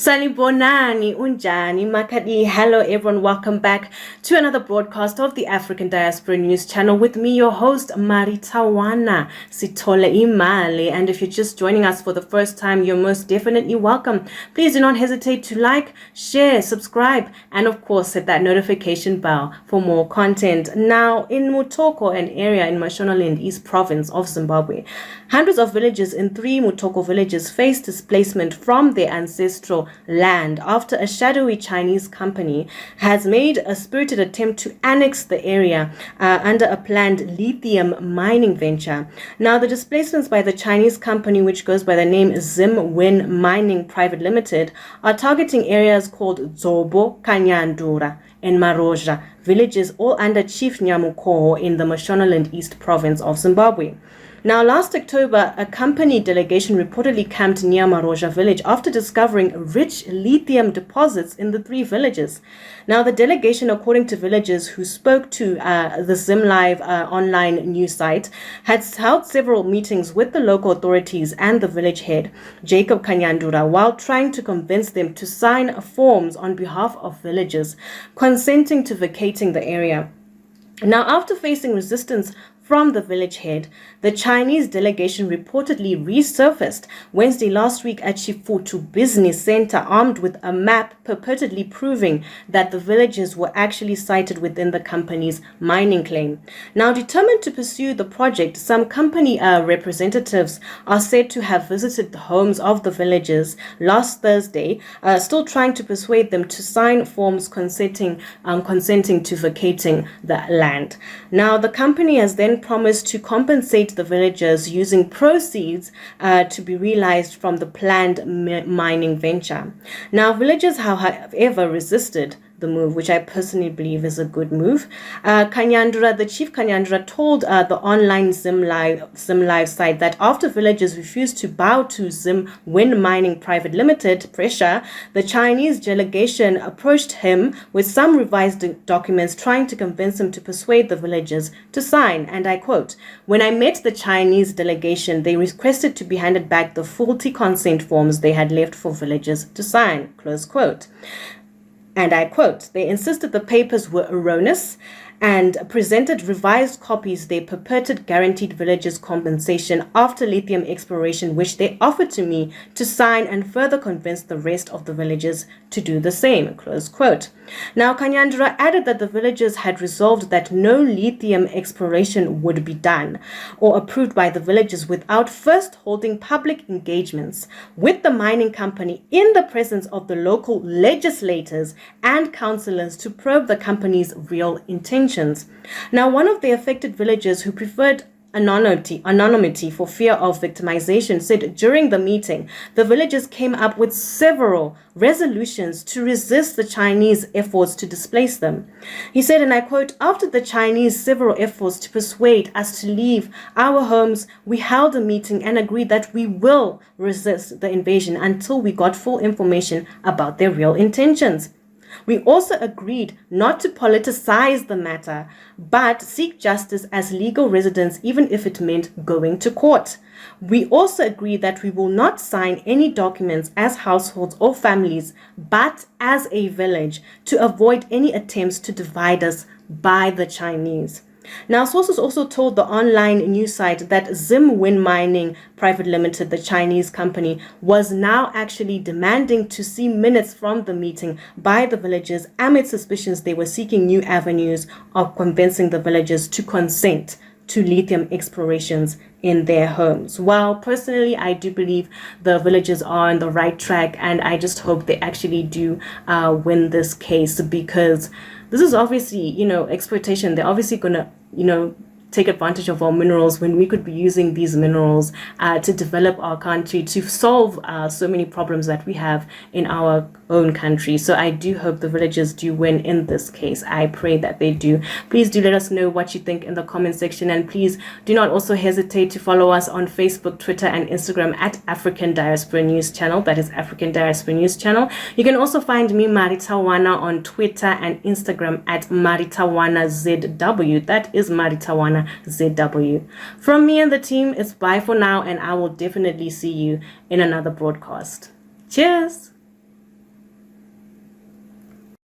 Salibonani, unjani, makadi. Hello everyone, welcome back to another broadcast of the African Diaspora News Channel with me, your host, Maritawana Sitole Imale. And if you're just joining us for the first time, you're most definitely welcome. Please do not hesitate to like, share, subscribe, and of course, hit that notification bell for more content. Now, in Mutoko, an area in Mashonaland, East Province of Zimbabwe, hundreds of villagers in 3 Mutoko villages face displacement from their ancestral land after a shadowy Chinese company has made a spirited attempt to annex the area under a planned lithium mining venture. Now, the displacements by the Chinese company, which goes by the name Zimbabwe Mining Private Limited, are targeting areas called Zobo, Kanyandura, and Maroja, villages all under Chief Nyamukoho in the Mashonaland East Province of Zimbabwe. Now, last October, a company delegation reportedly camped near Maroja village after discovering rich lithium deposits in the 3 villages. Now, the delegation, according to villagers who spoke to the ZimLive online news site, had held several meetings with the local authorities and the village head, Jacob Kanyandura, while trying to convince them to sign forms on behalf of villagers consenting to vacating the area. Now, after facing resistance from the village head, the Chinese delegation reportedly resurfaced Wednesday last week at Chifutu Business Center armed with a map purportedly proving that the villages were actually sited within the company's mining claim. Now, determined to pursue the project, some company representatives are said to have visited the homes of the villagers last Thursday, still trying to persuade them to sign forms consenting to vacating the land. Now, the company has then promised to compensate the villagers using proceeds to be realized from the planned mining venture. Now, villagers, however, resisted the move, which I personally believe is a good move. Kanyandura, the chief Kanyandura, told the online ZimLive site that after villagers refused to bow to Zimbabwe Mining Private Limited pressure, the Chinese delegation approached him with some revised documents trying to convince him to persuade the villagers to sign. And I quote, "When I met the Chinese delegation, they requested to be handed back the faulty consent forms they had left for villagers to sign," close quote. And I quote, "They insisted the papers were erroneous and presented revised copies. They purported guaranteed villagers compensation after lithium exploration, which they offered to me to sign and further convince the rest of the villagers to do the same," close quote. Now, Kanyandura added that the villagers had resolved that no lithium exploration would be done or approved by the villagers without first holding public engagements with the mining company in the presence of the local legislators and councillors to probe the company's real intentions. Now, one of the affected villagers who preferred anonymity for fear of victimization said during the meeting, the villagers came up with several resolutions to resist the Chinese efforts to displace them. He said, and I quote, "After the Chinese several efforts to persuade us to leave our homes, we held a meeting and agreed that we will resist the invasion until we got full information about their real intentions. We also agreed not to politicize the matter, but seek justice as legal residents, even if it meant going to court. We also agreed that we will not sign any documents as households or families, but as a village, to avoid any attempts to divide us by the Chinese." Now, sources also told the online news site that Zimbabwe Mining Private Limited, the Chinese company, was now actually demanding to see minutes from the meeting by the villagers amid suspicions they were seeking new avenues of convincing the villagers to consent to lithium explorations in their homes. Well, personally, I do believe the villagers are on the right track, and I just hope they actually do win this case, because this is obviously, exploitation. They're obviously gonna, take advantage of our minerals when we could be using these minerals to develop our country, to solve so many problems that we have in our own country. So I do hope the villagers do win in this case. I pray that they do. Please do let us know what you think in the comment section, and please do not also hesitate to follow us on Facebook, Twitter, and Instagram at African Diaspora News Channel. That is African Diaspora News Channel. You can also find me, Maritawana, on Twitter and Instagram at MaritaWanaZW. That is Maritawana ZW. From me and the team, it's bye for now, and I will definitely see you in another broadcast. Cheers!